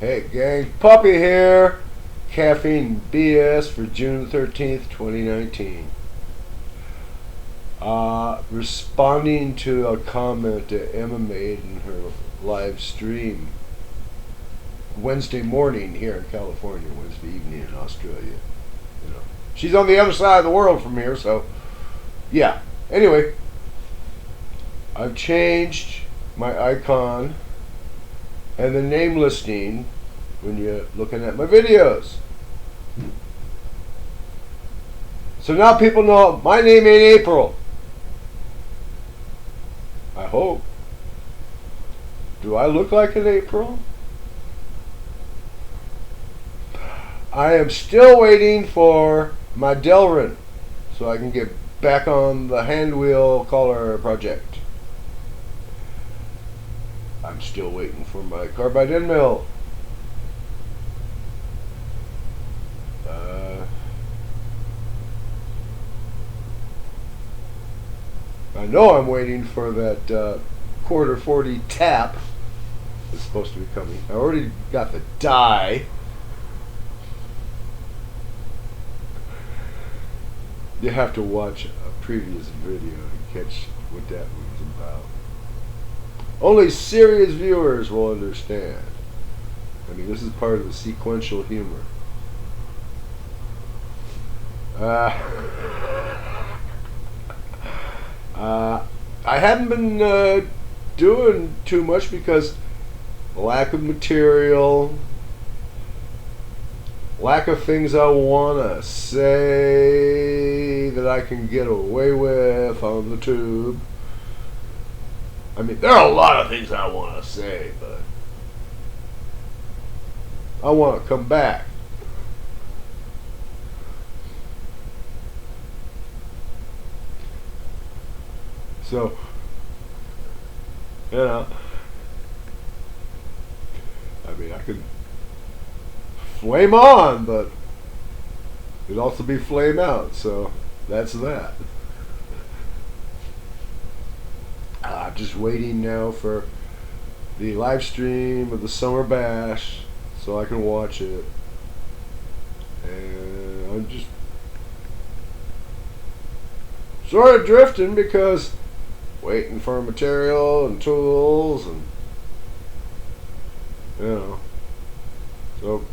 Hey gang, Puppy here. Caffeine BS for June 13th, 2019. Responding to a comment that Emma made in her live stream Wednesday morning here in California, Wednesday evening in Australia. You know, she's on the other side of the world from here, so yeah. Anyway, I've changed my icon and the name listing when you're looking at my videos. So now people know my name ain't April. I hope. Do I look like an April? I am still waiting for my Delrin so I can get back on the hand wheel color project. I'm still waiting for my carbide end mill. I know I'm waiting for that quarter 40 tap. It's supposed to be coming. I already got the die. You have to watch a previous video to catch what that was about. Only serious viewers will understand. I mean, this is part of the sequential humor. I haven't been doing too much because lack of material, lack of things I want to say that I can get away with on the tube. I mean, there are a lot of things I want to say, but I want to come back. So, you know, I mean, I could flame on, but it'd also be flame out, so that's that. I'm just waiting now for the live stream of the Summer Bash so I can watch it. And I'm just sort of drifting because waiting for material and tools and, you know, so